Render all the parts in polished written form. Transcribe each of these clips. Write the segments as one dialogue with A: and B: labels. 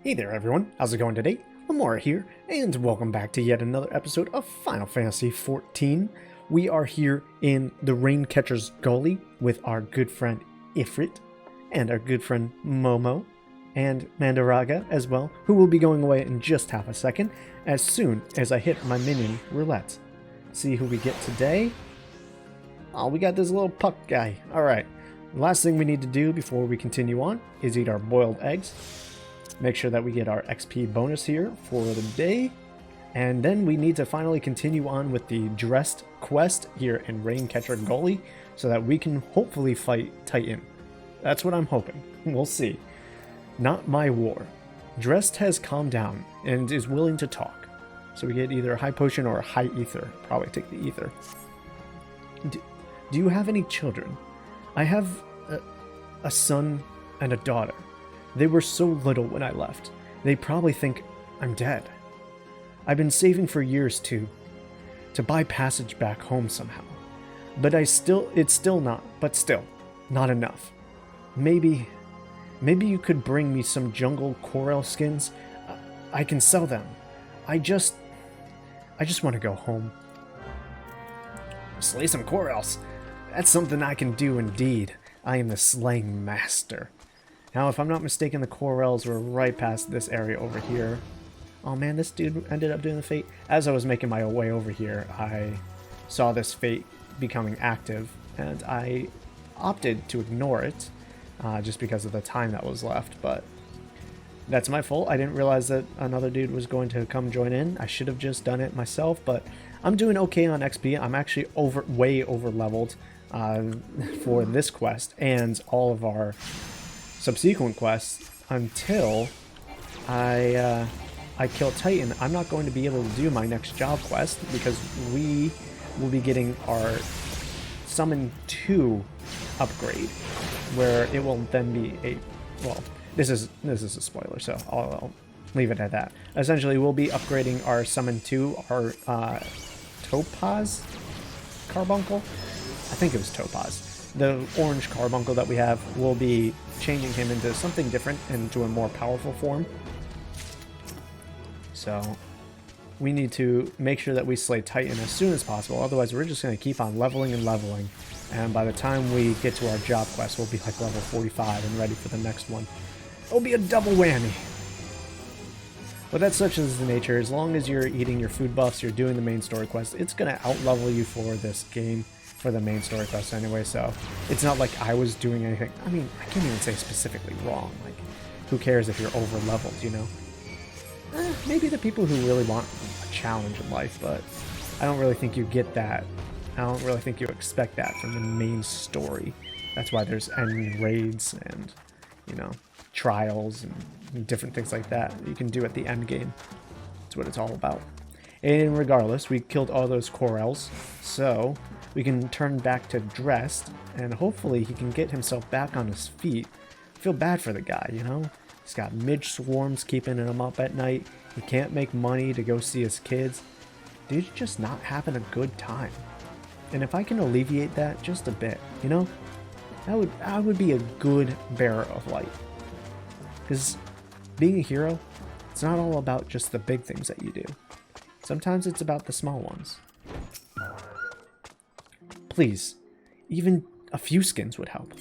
A: Hey there everyone, how's it going today? Lamoura here, and welcome back to yet another episode of Final Fantasy XIV. We are here in the Raincatcher's Gully with our good friend Ifrit, and our good friend Momo, and Mandaraga as well, who will be going away in just half a second, as soon as I hit my mini roulette. See who we get today. Oh, we got this little puck guy. Alright, the last thing we need to do before we continue on is eat our boiled eggs. Make sure that we get our XP bonus here for the day. And then we need to finally continue on with the Dressed quest here in Raincatcher Gully so that we can hopefully fight Titan. That's what I'm hoping. We'll see. Not my war. Dressed has calmed down and is willing to talk. So we get either a high potion or a high ether. Probably take the ether. Do you have any children? I have a son and a daughter. They were so little when I left. They probably think I'm dead. I've been saving for years to buy passage back home somehow. But it's still not enough. Maybe you could bring me some jungle coral skins. I can sell them. I just want to go home. Slay some corals. That's something I can do indeed. I am the slaying master. Now, if I'm not mistaken, the corals were right past this area over here. Oh man, this dude ended up doing the fate. As I was making my way over here, I saw this fate becoming active, and I opted to ignore it, just because of the time that was left, but that's my fault. I didn't realize that another dude was going to come join in. I should have just done it myself, but I'm doing okay on XP. I'm actually way over leveled for this quest and all of our subsequent quests until I kill Titan. I'm not going to be able to do my next job quest because we will be getting our Summon 2 upgrade, where it will then be a, well, this is a spoiler, so I'll leave it at that. Essentially, we'll be upgrading our Summon 2, our Topaz Carbuncle. I think it was Topaz. The orange carbuncle that we have will be changing him into something different, into a more powerful form. So we need to make sure that we slay Titan as soon as possible, otherwise we're just going to keep on leveling and leveling, and by the time we get to our job quest we'll be like level 45 and ready for the next one. It'll be a double whammy. But that's such as the nature. As long as you're eating your food buffs, you're doing the main story quest, it's going to out-level you for this game, for the main story quest anyway, so it's not like I was doing anything. I mean, I can't even say specifically wrong. Like, who cares if you're over-leveled, you know? Maybe the people who really want a challenge in life, but I don't really think you get that. I don't really think you expect that from the main story. That's why there's end raids and, you know, trials and different things like that you can do at the end game. That's what it's all about. And regardless, we killed all those corals, so we can turn back to Dressed, and hopefully he can get himself back on his feet. I feel bad for the guy, you know? He's got midge swarms keeping him up at night. He can't make money to go see his kids. Dude's just not having a good time. And if I can alleviate that just a bit, you know, I would be a good bearer of light. Because being a hero, it's not all about just the big things that you do. Sometimes it's about the small ones. Please, even a few skins would help.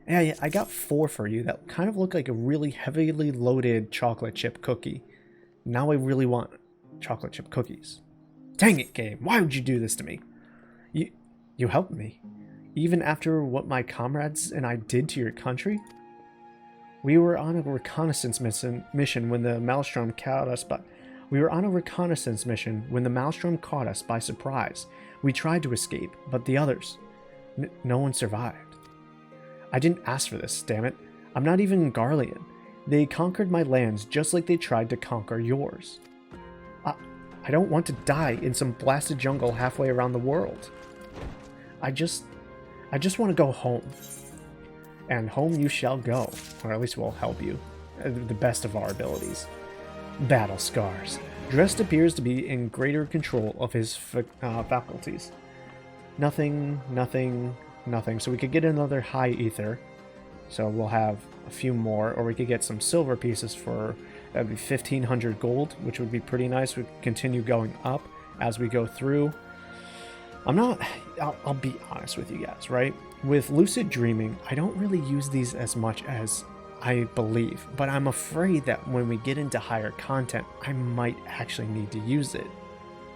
A: Yeah, I got 4 for you that kind of look like a really heavily loaded chocolate chip cookie. Now I really want chocolate chip cookies. Dang it, game. Why would you do this to me? You helped me. Even after what my comrades and I did to your country? We were on a reconnaissance mission when the Maelstrom caught us, caught us by surprise. We tried to escape, but the others, no one survived. I didn't ask for this, damn it. I'm not even Garlean. They conquered my lands just like they tried to conquer yours. I don't want to die in some blasted jungle halfway around the world. I just want to go home. And home you shall go, or at least we'll help you, the best of our abilities. Battle scars. Dressed appears to be in greater control of his faculties. Nothing. So we could get another high ether. So we'll have a few more, or we could get some silver pieces for, that'd be 1,500 gold, which would be pretty nice. We continue going up as we go through. I'll be honest with you guys, right? With lucid dreaming, I don't really use these as much as I believe, but I'm afraid that when we get into higher content, I might actually need to use it.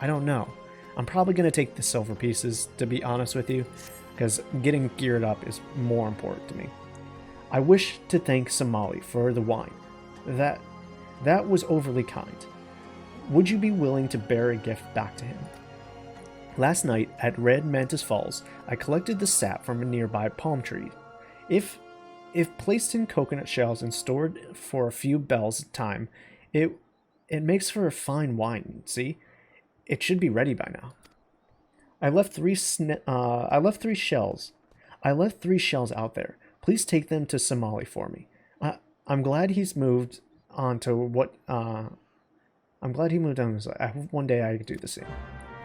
A: I don't know. I'm probably going to take the silver pieces, to be honest with you, because getting geared up is more important to me. I wish to thank Somali for the wine. That was overly kind. Would you be willing to bear a gift back to him? Last night at Red Mantis Falls, I collected the sap from a nearby palm tree. If placed in coconut shells and stored for a few bells at a time, it makes for a fine wine. See, it should be ready by now. I left three shells out there. Please take them to Somali for me. I'm glad he's moved on to what. I'm glad he moved on. I hope one day I can do the same.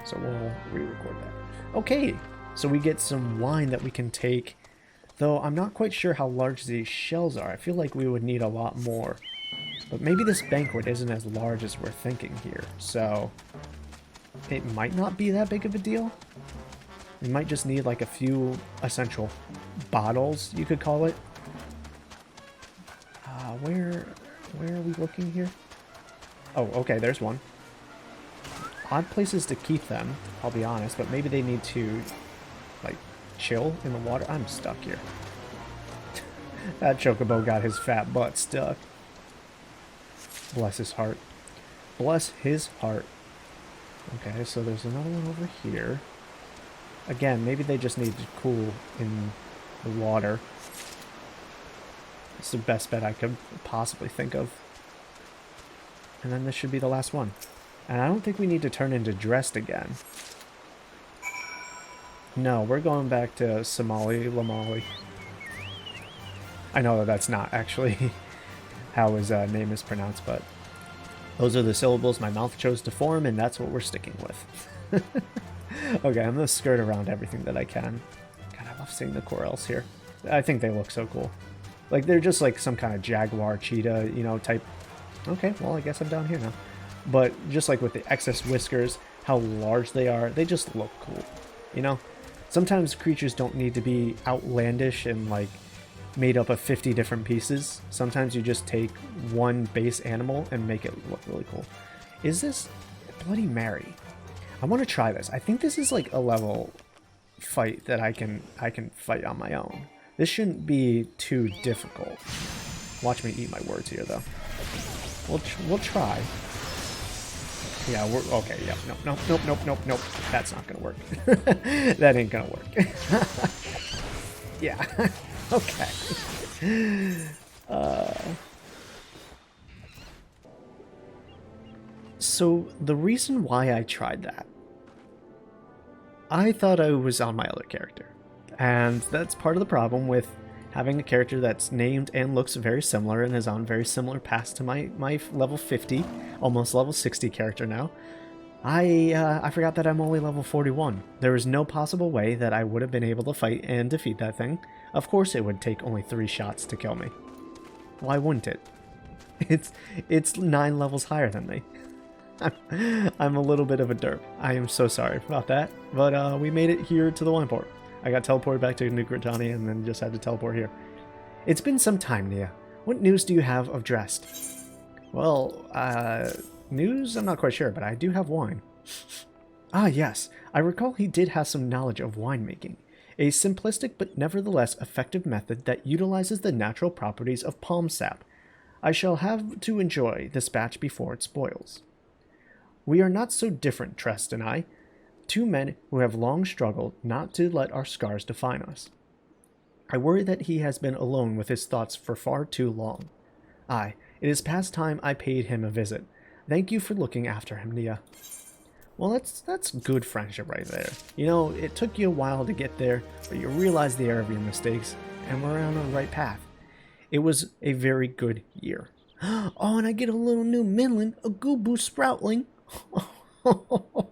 A: So we'll re-record that. Okay, so we get some wine that we can take. Though I'm not quite sure how large these shells are. I feel like we would need a lot more. But maybe this banquet isn't as large as we're thinking here. So it might not be that big of a deal. We might just need like a few essential bottles, you could call it. Where are we looking here? Oh, okay, there's one. Odd places to keep them, I'll be honest, but maybe they need to, like, chill in the water. I'm stuck here. That chocobo got his fat butt stuck. Bless his heart. Bless his heart. Okay, so there's another one over here. Again, maybe they just need to cool in the water. It's the best bet I could possibly think of. And then this should be the last one. And I don't think we need to turn into dressed again. No, we're going back to Lamali. I know that that's not actually how his name is pronounced, but those are the syllables my mouth chose to form, and that's what we're sticking with. Okay, I'm going to skirt around everything that I can. God, I love seeing the corals here. I think they look so cool. Like, they're just like some kind of jaguar, cheetah, you know, type. Okay, well, I guess I'm down here now. But just like with the excess whiskers, how large they are, they just look cool, you know? Sometimes creatures don't need to be outlandish and like made up of 50 different pieces. Sometimes you just take one base animal and make it look really cool. Is this Bloody Mary? I want to try this. I think this is like a level fight that I can fight on my own. This shouldn't be too difficult. Watch me eat my words here, though. We'll try. Yeah, we're okay. Yeah, nope. That's not gonna work. That ain't gonna work. Yeah. Okay. So the reason why I tried that, I thought I was on my other character. And that's part of the problem with having a character that's named and looks very similar and is on very similar paths to my level 50, almost level 60 character now. I forgot that I'm only level 41. There was no possible way that I would have been able to fight and defeat that thing. Of course it would take only 3 shots to kill me. Why wouldn't it? It's 9 levels higher than me. I'm a little bit of a derp. I am so sorry about that. But we made it here to the wine port. I got teleported back to New Britannia and then just had to teleport here. It's been some time, Niah. What news do you have of Drest? Well, news? I'm not quite sure, but I do have wine. Ah, yes. I recall he did have some knowledge of winemaking. A simplistic but nevertheless effective method that utilizes the natural properties of palm sap. I shall have to enjoy this batch before it spoils. We are not so different, Trest and I. 2 men who have long struggled not to let our scars define us. I worry that he has been alone with his thoughts for far too long. Aye, it is past time I paid him a visit. Thank you for looking after him, Niah. Well, that's good friendship right there. You know, it took you a while to get there, but you realized the error of your mistakes, and we're on the right path. It was a very good year. Oh, and I get a little new Minlin, a Gooboo Sproutling.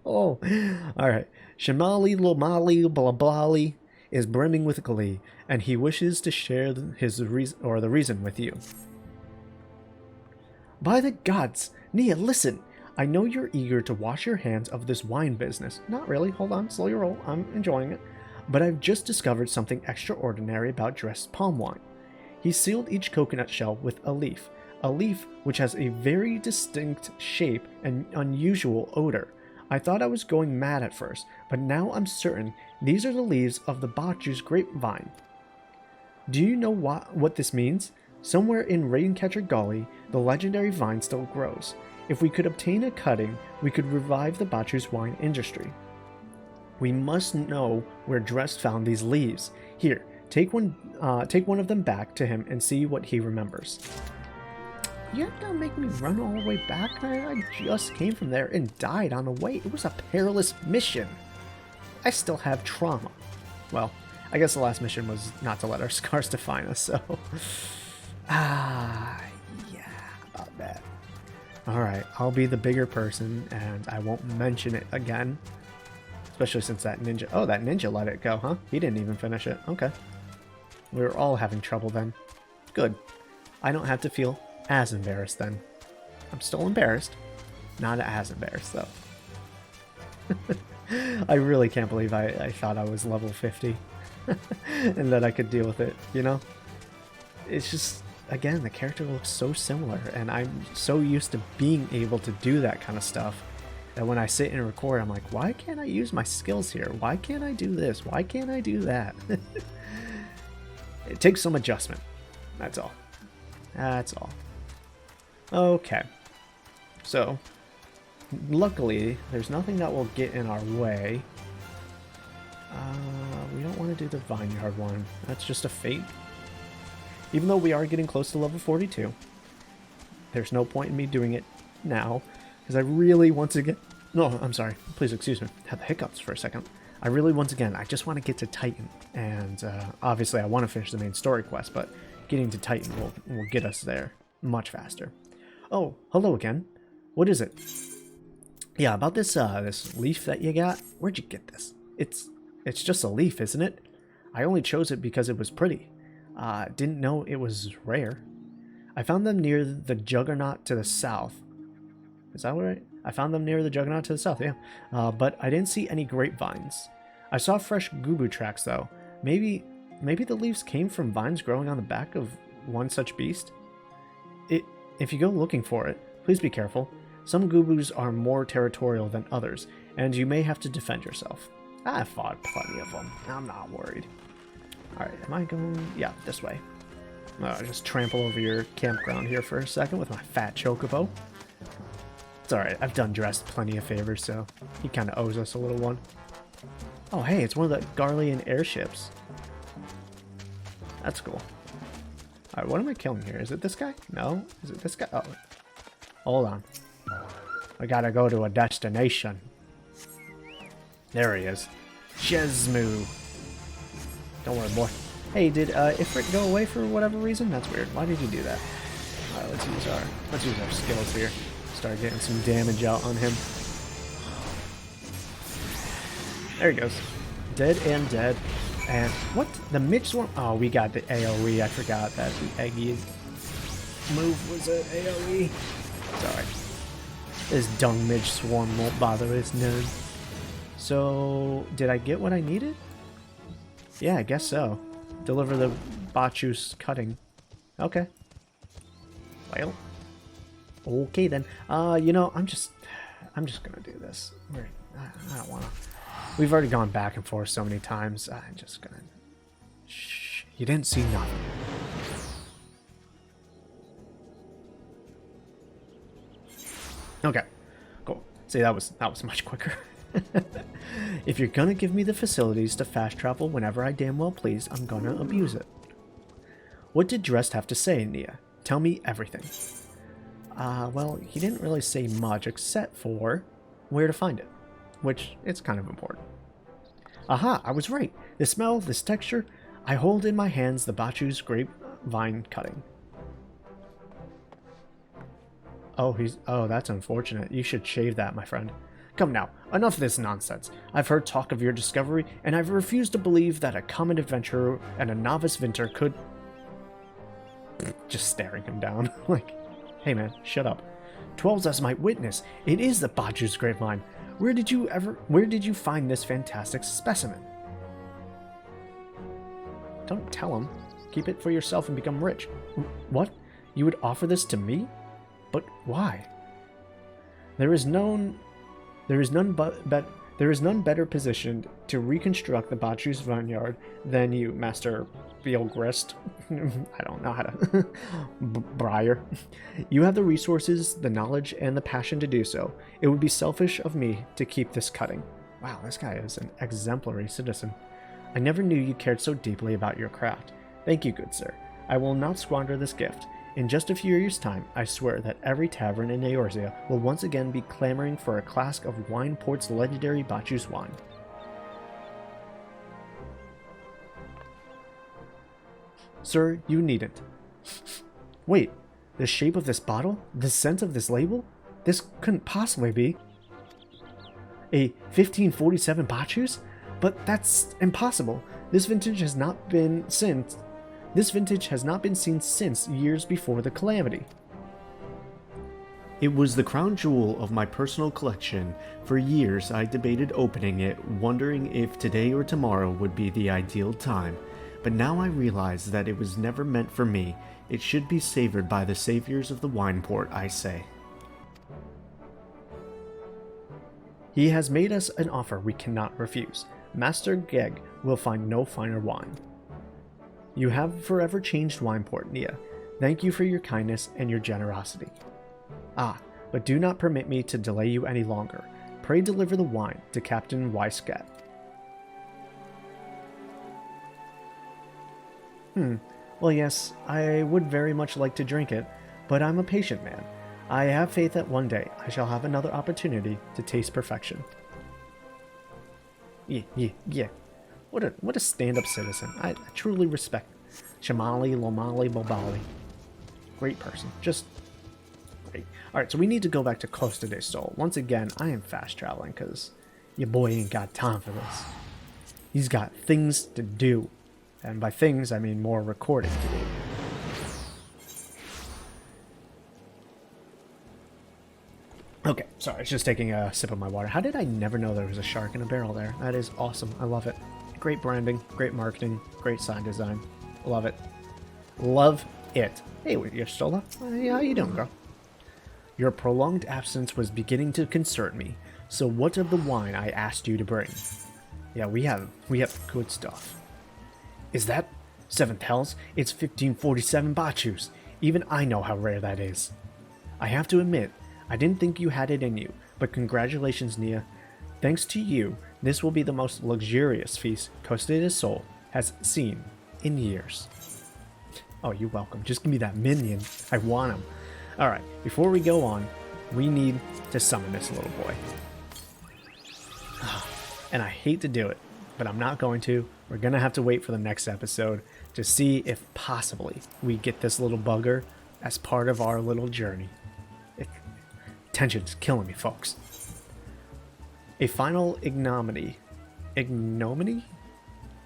A: Alright. Shamali, Lomali, Blablali. is brimming with glee, and he wishes to share the reason with you. By the gods! Niah, listen! I know you're eager to wash your hands of this wine business. Not really, hold on, slow your roll, I'm enjoying it. But I've just discovered something extraordinary about dressed palm wine. He sealed each coconut shell with a leaf which has a very distinct shape and unusual odor. I thought I was going mad at first, but now I'm certain these are the leaves of the Bachu's grapevine. Do you know what this means? Somewhere in Raincatcher Gully, the legendary vine still grows. If we could obtain a cutting, we could revive the Bachu's wine industry. We must know where Drest found these leaves. Here, take one of them back to him and see what he remembers. You're gonna make me run all the way back? I just came from there and died on the way. It was a perilous mission. I still have trauma. Well, I guess the last mission was not to let our scars define us, so... yeah, about that. Alright, I'll be the bigger person, and I won't mention it again. Especially since that ninja... Oh, that ninja let it go, huh? He didn't even finish it. Okay. We were all having trouble then. Good. I don't have to feel as embarrassed then. I'm still embarrassed. Not as embarrassed, though. I really can't believe I thought I was level 50. And that I could deal with it, you know? It's just... Again, the character looks so similar, and I'm so used to being able to do that kind of stuff that when I sit and record, I'm like, why can't I use my skills here? Why can't I do this? Why can't I do that? It takes some adjustment. That's all. That's all. Okay. So, luckily, there's nothing that will get in our way. We don't want to do the Vineyard one. That's just a fate. Even though we are getting close to level 42, there's no point in me doing it now, because I really, once again... No, I'm sorry. Please excuse me. I had the hiccups for a second. I really, once again, I just want to get to Titan, and obviously I want to finish the main story quest, but getting to Titan will get us there much faster. Oh, hello again. What is it? Yeah, about this this leaf that you got. Where'd you get this? It's just a leaf, isn't it? I only chose it because it was pretty. Didn't know it was rare. I found them near the Juggernaut to the south. Is that right? I found them near the Juggernaut to the south, yeah. But I didn't see any grapevines. I saw fresh gubu tracks, though. Maybe the leaves came from vines growing on the back of one such beast? If you go looking for it, please be careful. Some gubus are more territorial than others, and you may have to defend yourself. I fought plenty of them. I'm not worried. Alright, am I going... Yeah, this way. I'll just trample over your campground here for a second with my fat chocobo. It's alright, I've done Drest plenty of favors, so he kind of owes us a little one. Oh, hey, it's one of the Garlean airships. That's cool. Alright, what am I killing here? Is it this guy? No? Is it this guy? Oh, hold on. I gotta go to a destination. There he is. Shizmu. Don't worry, boy. Hey, did Ifrit go away for whatever reason? That's weird. Why did you do that? Alright, let's use our skills here. Start getting some damage out on him. There he goes. Dead and dead. And what? The Midge Swarm? Oh, we got the AoE. I forgot that the Eggy move was an AoE. Sorry. This dung Midge Swarm won't bother us none. So, did I get what I needed? Yeah, I guess so. Deliver the Bachu's cutting. Okay. Well. Okay then. You know, I'm just gonna do this. I don't wanna. We've already gone back and forth so many times. I'm just gonna... Shh. You didn't see nothing. Okay. Cool. See, that was much quicker. If you're gonna give me the facilities to fast travel whenever I damn well please, I'm gonna abuse it. What did Drest have to say, Niah? Tell me everything. Well, he didn't really say much except for where to find it, which it's kind of important. Aha, I was right. The smell, this texture, I hold in my hands the Bachu's grapevine cutting. Oh, that's unfortunate. You should shave that, my friend. Come now, enough of this nonsense. I've heard talk of your discovery, and I've refused to believe that a common adventurer and a novice vinter could... Just staring him down, like, hey man, shut up. 12's as my witness. It is the Baju's Gravemine. Where did you find this fantastic specimen? Don't tell him. Keep it for yourself and become rich. What? You would offer this to me? But why? There is none better positioned to reconstruct the Baju's vineyard than you, Master Bielgrist. I don't know how to... Briar. You have the resources, the knowledge, and the passion to do so. It would be selfish of me to keep this cutting. Wow, this guy is an exemplary citizen. I never knew you cared so deeply about your craft. Thank you, good sir. I will not squander this gift. In just a few years' time, I swear that every tavern in Eorzea will once again be clamoring for a cask of Wineport's legendary Baju's wine. Sir, you needn't. Wait, the shape of this bottle? The scent of this label? This couldn't possibly be a 1547 Baju's? But that's impossible. This vintage has not been seen since years before the Calamity. It was the crown jewel of my personal collection. For years I debated opening it, wondering if today or tomorrow would be the ideal time. But now I realize that it was never meant for me. It should be savored by the saviors of the Wineport, I say. He has made us an offer we cannot refuse. Master Geg will find no finer wine. You have forever changed Wineport, Niah. Thank you for your kindness and your generosity. Ah, but do not permit me to delay you any longer. Pray deliver the wine to Captain Weiskat. Well yes, I would very much like to drink it, but I'm a patient man. I have faith that one day I shall have another opportunity to taste perfection. Yeah. What a stand-up citizen. I truly respect Shamali, Lomali, Bobali. Great person. Just great. Alright, so we need to go back to Costa del Sol. Once again, I am fast traveling because your boy ain't got time for this. He's got things to do. And by things, I mean more recording to do. Okay, sorry, I was just taking a sip of my water. How did I never know there was a shark in a barrel there? That is awesome. I love it. Great branding, great marketing, great sign design. Love it. Love it. Hey, you're Stola. How you doing, girl? Your prolonged absence was beginning to concern me. So what of the wine I asked you to bring? Yeah, we have good stuff. Is that Seventh Hells? It's 1547 Baju's. Even I know how rare that is. I have to admit, I didn't think you had it in you, but congratulations, Niah. Thanks to you, this will be the most luxurious feast Costa del Sol has seen in years. Oh, you're welcome. Just give me that minion. I want him. Alright, before we go on, we need to summon this little boy. And I hate to do it, but I'm not going to. We're going to have to wait for the next episode to see if possibly we get this little bugger as part of our little journey. Tension's killing me, folks. A final ignominy. Ignominy?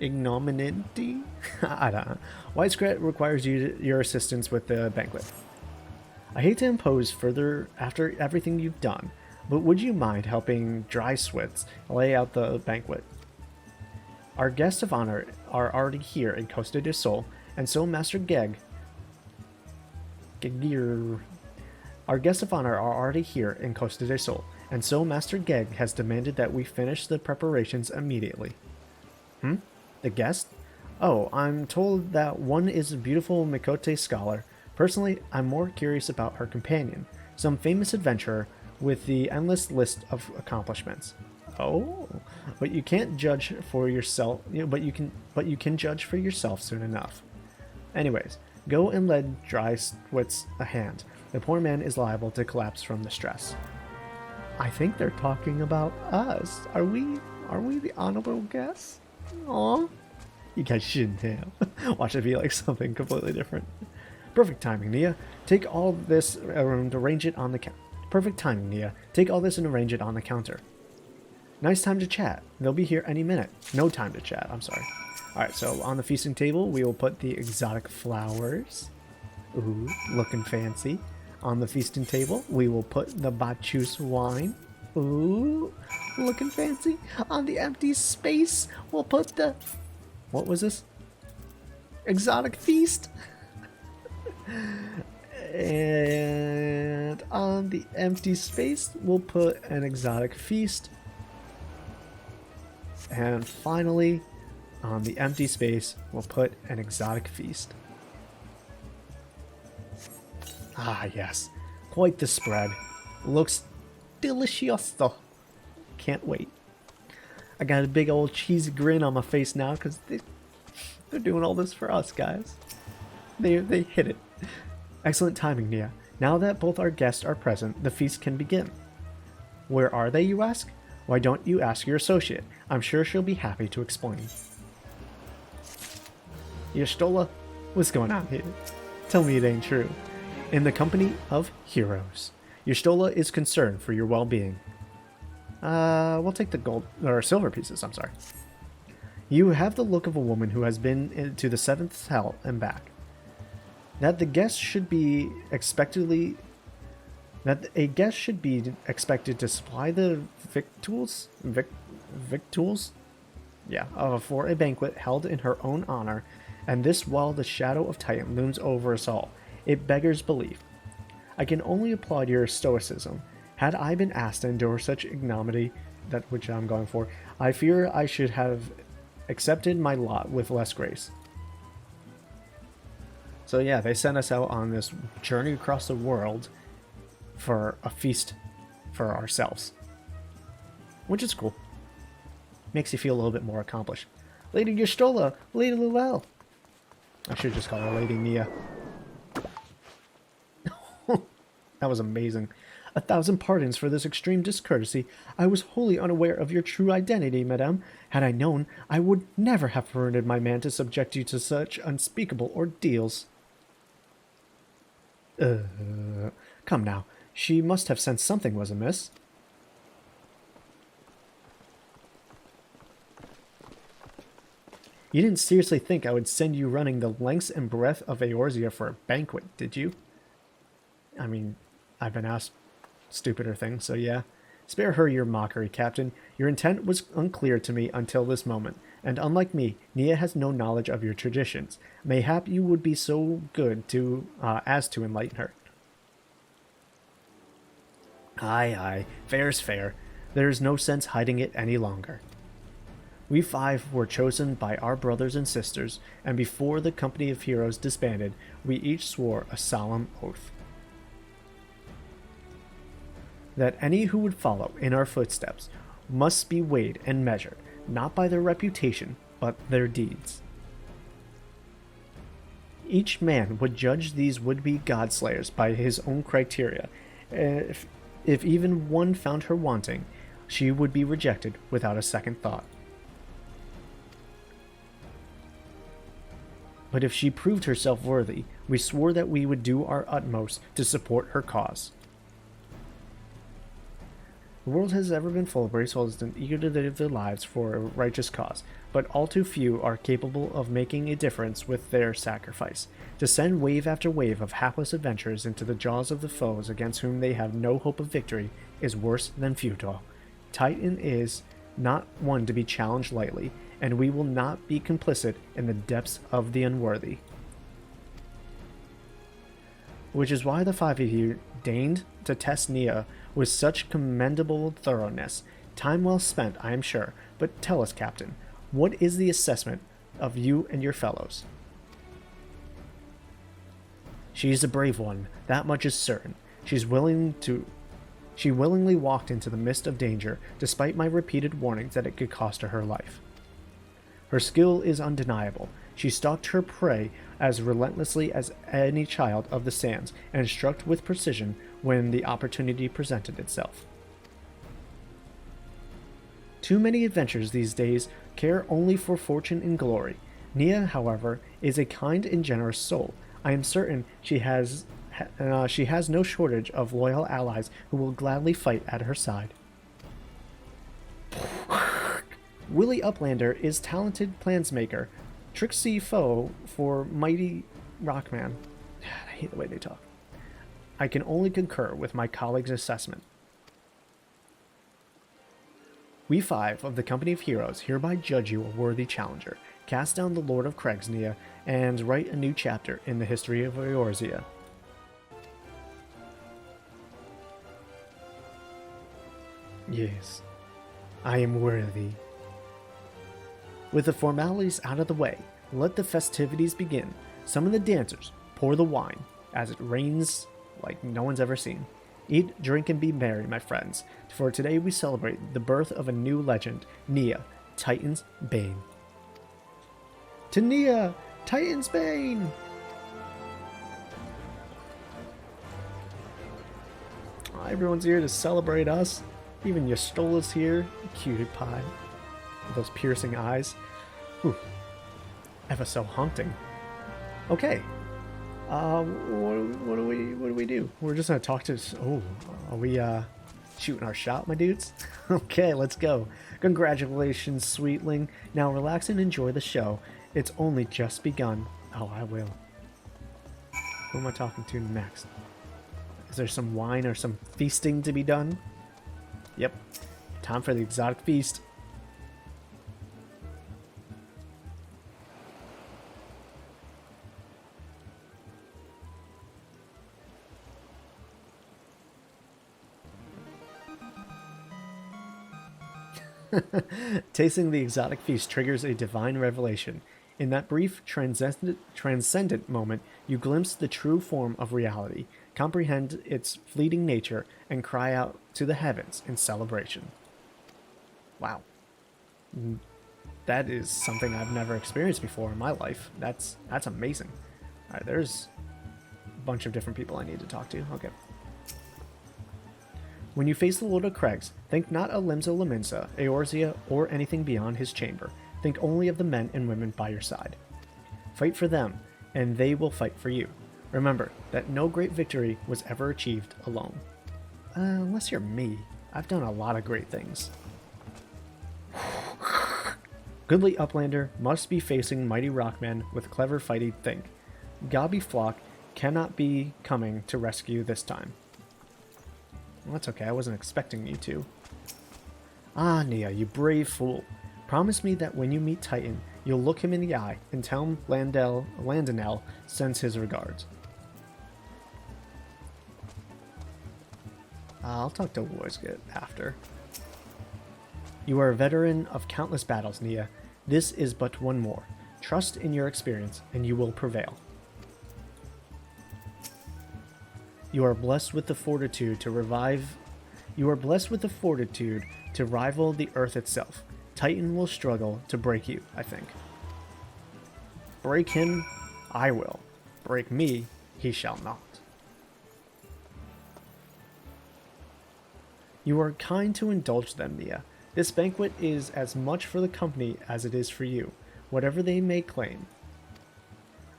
A: Ignominity? I don't know. Widescret requires your assistance with the banquet. I hate to impose further after everything you've done, but would you mind helping Dry Swits lay out the banquet? Our guests of honor are already here in Costa del Sol, and so Master Geg... Our guests of honor are already here in Costa del Sol, and so Master Geg has demanded that we finish the preparations immediately. The guest? Oh, I'm told that one is a beautiful Mikote scholar. Personally, I'm more curious about her companion, some famous adventurer with the endless list of accomplishments. Oh, but you can't judge for yourself. But you can judge for yourself soon enough. Anyways, go and lend Dry Swits a hand. The poor man is liable to collapse from the stress. I think they're talking about us. Are we the honorable guests? Aw, you guys shouldn't have. Watch it be like something completely different. Perfect timing, Niah. Take all this and arrange it on the counter. Perfect timing, Niah. Take all this and arrange it on the counter. Nice time to chat. They'll be here any minute. No time to chat, I'm sorry. Alright, so on the feasting table, we will put the exotic flowers. Ooh, looking fancy. On the feasting table, we will put the Bacchus wine. Ooh, looking fancy. On the empty space, we'll put the... What was this? Exotic feast. And on the empty space, we'll put an exotic feast. And finally, on the empty space, we'll put an exotic feast. Ah, yes. Quite the spread. Looks delicioso. Can't wait. I got a big old cheesy grin on my face now because they're doing all this for us, guys. They hit it. Excellent timing, Niah. Now that both our guests are present, the feast can begin. Where are they, you ask? Why don't you ask your associate? I'm sure she'll be happy to explain. Y'shtola, what's going on here? Tell me it ain't true. In the company of heroes, Y'shtola is concerned for your well-being. We'll take the gold or silver pieces, I'm sorry. You have the look of a woman who has been to the seventh hell and back. That a guest should be expected to supply the victuals? Yeah, for a banquet held in her own honor, and this while the shadow of Titan looms over us all. It beggars belief. I can only applaud your stoicism. Had I been asked to endure such ignominy, that which I'm going for, I fear I should have accepted my lot with less grace. So yeah, they sent us out on this journey across the world for a feast for ourselves. Which is cool. Makes you feel a little bit more accomplished. Lady Y'shtola, Lady Luel. I should just call her Lady Niah. That was amazing. 1,000 pardons for this extreme discourtesy. I was wholly unaware of your true identity, madame. Had I known, I would never have permitted my man to subject you to such unspeakable ordeals. Come now. She must have sensed something was amiss. You didn't seriously think I would send you running the lengths and breadth of Eorzea for a banquet, did you? I mean, I've been asked stupider things, so yeah. Spare her your mockery, Captain. Your intent was unclear to me until this moment, and unlike me, Niah has no knowledge of your traditions. Mayhap you would be so good as to enlighten her. Aye, fair's fair. There is no sense hiding it any longer. We 5 were chosen by our brothers and sisters, and before the company of heroes disbanded, we each swore a solemn oath. That any who would follow in our footsteps must be weighed and measured, not by their reputation, but their deeds. Each man would judge these would-be godslayers by his own criteria. If even one found her wanting, she would be rejected without a second thought. But if she proved herself worthy, we swore that we would do our utmost to support her cause. The world has ever been full of brave souls and eager to live their lives for a righteous cause, but all too few are capable of making a difference with their sacrifice. To send wave after wave of hapless adventurers into the jaws of the foes against whom they have no hope of victory is worse than futile. Titan is not one to be challenged lightly, and we will not be complicit in the depths of the unworthy. Which is why the 5 of you deigned to test Niah with such commendable thoroughness. Time well spent, I am sure, but tell us, Captain, what is the assessment of you and your fellows? She is a brave one, that much is certain. She willingly walked into the midst of danger, despite my repeated warnings that it could cost her her life. Her skill is undeniable. She stalked her prey as relentlessly as any child of the sands, and struck with precision when the opportunity presented itself. Too many adventurers these days care only for fortune and glory. Niah, however, is a kind and generous soul. I am certain she has no shortage of loyal allies who will gladly fight at her side. Willie Uplander is talented plansmaker, tricksy foe for mighty Rockman. I hate the way they talk. I can only concur with my colleague's assessment. We five of the Company of Heroes hereby judge you a worthy challenger. Cast down the Lord of Crags, Niah, and write a new chapter in the history of Eorzea. Yes, I am worthy. With the formalities out of the way, let the festivities begin. Summon the dancers, pour the wine, as it rains like no one's ever seen. Eat, drink, and be merry, my friends, for today we celebrate the birth of a new legend, Niah, Titan's Bane. To Niah, Titan's Bane! Oh, everyone's here to celebrate us. Even Yastola's here, cutie pie. With those piercing eyes. Whew. Ever so haunting. Okay. What do we do? We're just gonna talk to. Oh, are we shooting our shot, my dudes? Okay, let's go. Congratulations, sweetling. Now relax and enjoy the show. It's only just begun. Oh, I will. Who am I talking to next? Is there some wine or some feasting to be done? Yep. Time for the exotic feast. Tasting the exotic feast triggers a divine revelation. In that brief, transcendent moment, you glimpse the true form of reality, comprehend its fleeting nature, and cry out to the heavens in celebration. Wow. That is something I've never experienced before in my life. That's amazing. Alright, there's a bunch of different people I need to talk to. Okay. When you face the Lord of Crags, think not of Limsa Laminsa, Eorzea, or anything beyond his chamber. Think only of the men and women by your side. Fight for them, and they will fight for you. Remember that no great victory was ever achieved alone. Unless you're me. I've done a lot of great things. Goodly Uplander must be facing mighty Rockman with clever fighting think. Gobby Flock cannot be coming to rescue this time. Well, that's okay, I wasn't expecting you to. Ah, Niah, you brave fool. Promise me that when you meet Titan, you'll look him in the eye and tell him Landonell sends his regards. I'll talk to Worsgit after. You are a veteran of countless battles, Niah. This is but one more. Trust in your experience, and you will prevail. You are blessed with the fortitude to revive. You are blessed with the fortitude to rival the earth itself. Titan will struggle to break you, I think. Break him, I will. Break me, he shall not. You are kind to indulge them, Niah. This banquet is as much for the company as it is for you, whatever they may claim.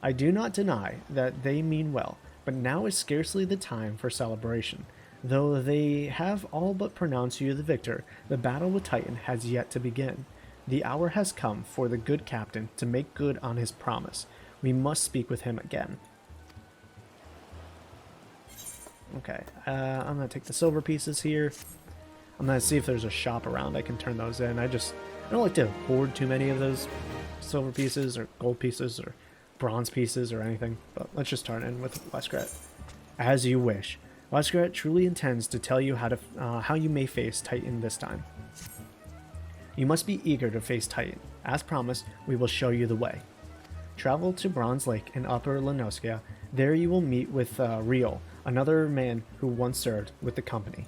A: I do not deny that they mean well, but now is scarcely the time for celebration. Though they have all but pronounced you the victor, the battle with Titan has yet to begin. The hour has come for the good captain to make good on his promise. We must speak with him again. Okay, I'm going to take the silver pieces here. I'm going to see if there's a shop around I can turn those in. I don't like to hoard too many of those silver pieces or gold pieces or bronze pieces or anything, but let's just turn in with Leskret. As you wish. Leskret truly intends to tell you how you may face Titan this time. You must be eager to face Titan. As promised, we will show you the way. Travel to Bronze Lake in Upper Lenoskia. There you will meet with Riol, another man who once served with the company.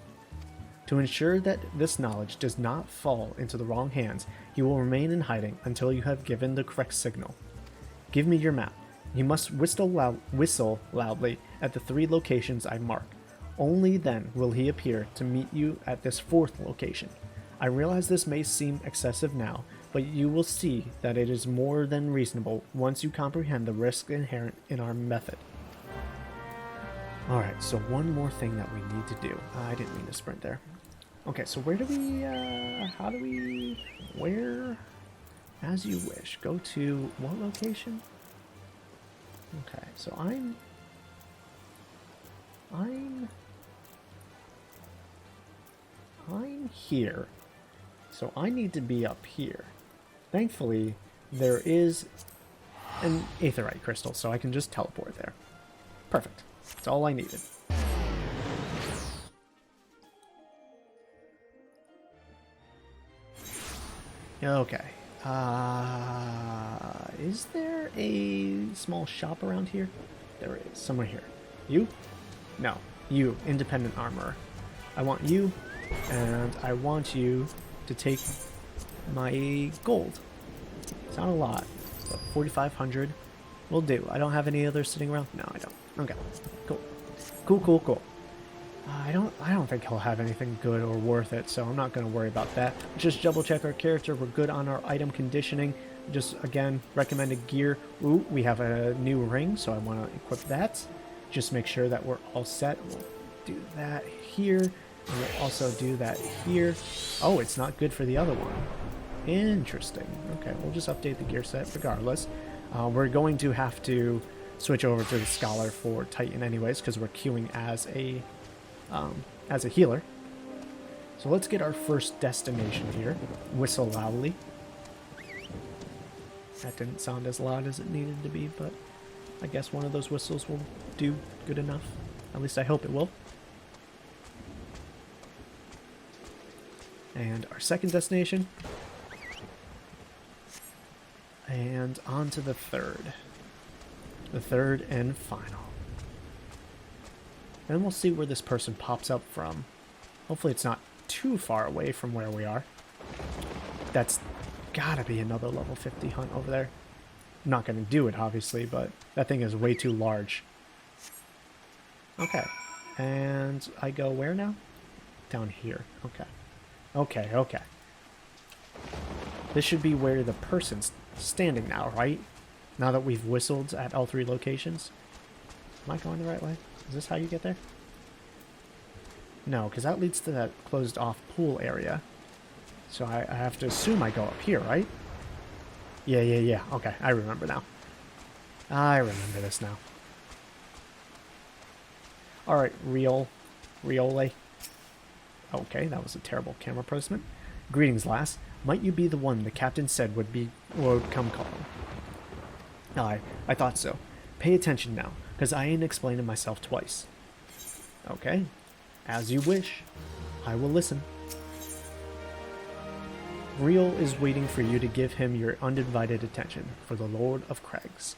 A: To ensure that this knowledge does not fall into the wrong hands, you will remain in hiding until you have given the correct signal. Give me your map. You must whistle loudly at the 3 locations I mark. Only then will he appear to meet you at this 4th location. I realize this may seem excessive now, but you will see that it is more than reasonable once you comprehend the risk inherent in our method. Alright, so one more thing that we need to do. I didn't mean to sprint there. Okay, so where do we, how do we, where, as you wish. Go to what location? Okay, so I'm here. So I need to be up here. Thankfully, there is an aetheryte crystal, so I can just teleport there. Perfect. That's all I needed. Okay. Is there a small shop around here? There is. Somewhere here. You? No. You, independent armorer. I want you, and I want you to take my gold. It's not a lot, but 4,500 will do. I don't have any others sitting around? No, I don't. Okay. Cool. Cool. I don't think he'll have anything good or worth it, so I'm not going to worry about that. Just double check our character. We're good on our item conditioning. Just, again, recommended gear. Ooh, we have a new ring, so I want to equip that. Just make sure that we're all set. We'll do that here, and we'll also do that here. Oh, it's not good for the other one. Interesting. Okay, we'll just update the gear set regardless. We're going to have to switch over to the Scholar for Titan anyways, because we're queuing as a healer. So let's get our first destination here. Whistle loudly. That didn't sound as loud as it needed to be, but I guess one of those whistles will do good enough. At least I hope it will. And our second destination. And on to the third. The third and final. Then we'll see where this person pops up from. Hopefully it's not too far away from where we are. That's gotta be another level 50 hunt over there. I'm not gonna do it, obviously, but that thing is way too large. Okay. And I go where now? Down here. Okay. Okay. This should be where the person's standing now, right? Now that we've whistled at all three locations. Am I going the right way? Is this how you get there? No, because that leads to that closed off pool area. So I have to assume I go up here, right? Yeah. Okay, I remember now. I remember this now. Alright, Riole. Okay, that was a terrible camera placement. Greetings, lass. Might you be the one the captain said would come calling? Aye, I thought so. Pay attention now, because I ain't explaining myself twice. Okay, as you wish. I will listen. Riole is waiting for you to give him your undivided attention for the Lord of Crags.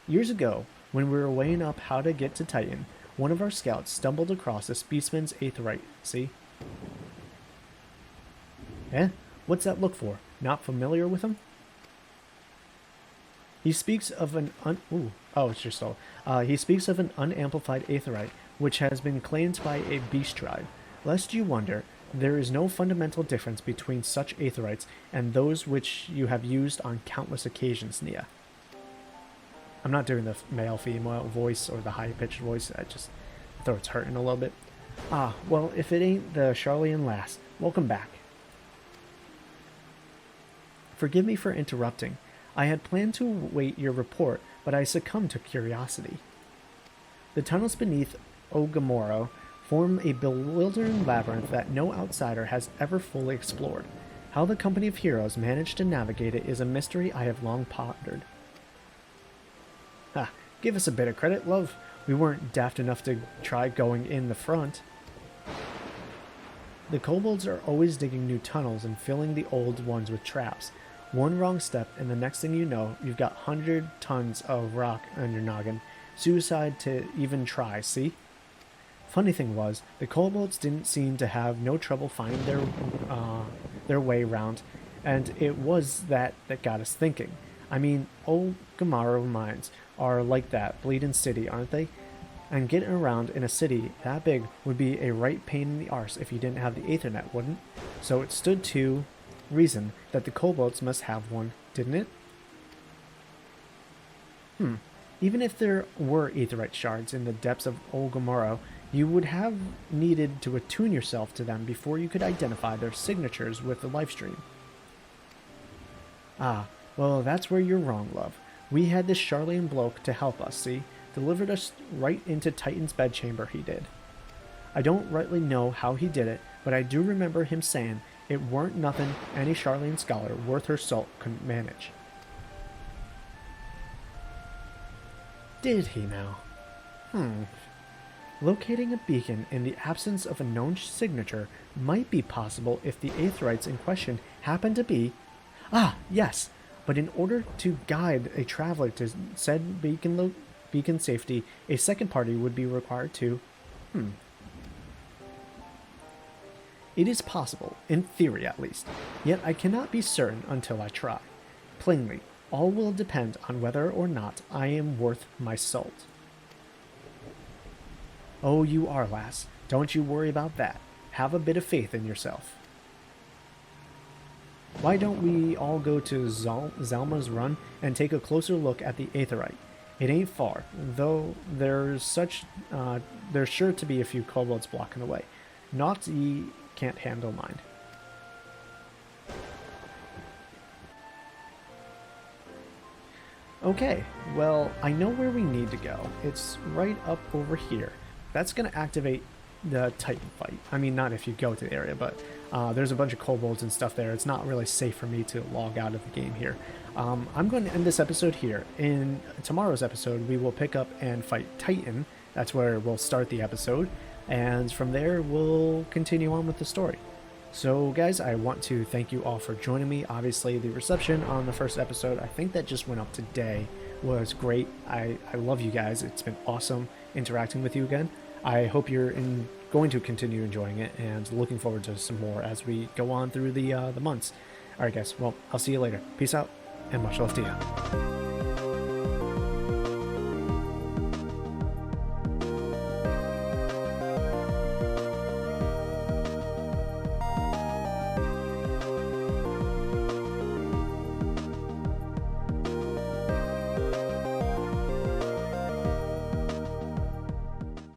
A: Years ago, when we were weighing up how to get to Titan, one of our scouts stumbled across a Speedsman's aetheryte, see? Eh? What's that look for? Not familiar with him? He speaks of an he speaks of an unamplified aetheryte, which has been claimed by a beast tribe. Lest you wonder, there is no fundamental difference between such aetherites and those which you have used on countless occasions, Niah. I'm not doing the male-female voice or the high-pitched voice. My throat's hurting a little bit. Ah, well, if it ain't the Charlian lass, welcome back. Forgive me for interrupting. I had planned to await your report, but I succumbed to curiosity. The tunnels beneath Glamour form a bewildering labyrinth that no outsider has ever fully explored. How the company of heroes managed to navigate it is a mystery I have long pondered. Give us a bit of credit, love. We weren't daft enough to try going in the front. The kobolds are always digging new tunnels and filling the old ones with traps. One wrong step, and the next thing you know, you've got 100 tons of rock on your noggin. Suicide to even try, see? Funny thing was, the kobolds didn't seem to have no trouble finding their way around, and it was that got us thinking. I mean, old Glamour mines are like that bleeding city, aren't they? And getting around in a city that big would be a right pain in the arse if you didn't have the Aethernet, wouldn't? So it stood to reason that the kobolds must have one, didn't it? Even if there were aetheryte shards in the depths of Glamour, you would have needed to attune yourself to them before you could identify their signatures with the lifestream. Ah, well, that's where you're wrong, love. We had this Garlean bloke to help us, see? Delivered us right into Titan's bedchamber, he did. I don't rightly know how he did it, but I do remember him saying it weren't nothing any Garlean scholar worth her salt couldn't manage. Did he now? Locating a beacon in the absence of a known signature might be possible if the aetherytes in question happen to be... Ah, yes! But in order to guide a traveler to said beacon safety, a second party would be required to... It is possible, in theory at least, yet I cannot be certain until I try. Plainly, all will depend on whether or not I am worth my salt. Oh, you are, lass. Don't you worry about that. Have a bit of faith in yourself. Why don't we all go to Zalma's Run and take a closer look at the aetheryte? It ain't far, though there's sure to be a few kobolds blocking the way. Not ye can't handle mine. Okay, well, I know where we need to go. It's right up over here. That's going to activate the Titan fight. I mean, not if you go to the area, but there's a bunch of kobolds and stuff there. It's not really safe for me to log out of the game here. I'm going to end this episode here. In tomorrow's episode, we will pick up and fight Titan. That's where we'll start the episode. And from there, we'll continue on with the story. So, guys, I want to thank you all for joining me. Obviously, the reception on the first episode, I think that just went up today, was great. I love you guys. It's been awesome interacting with you again. I hope you're going to continue enjoying it and looking forward to some more as we go on through the months. All right, guys. Well, I'll see you later. Peace out, and much love to you.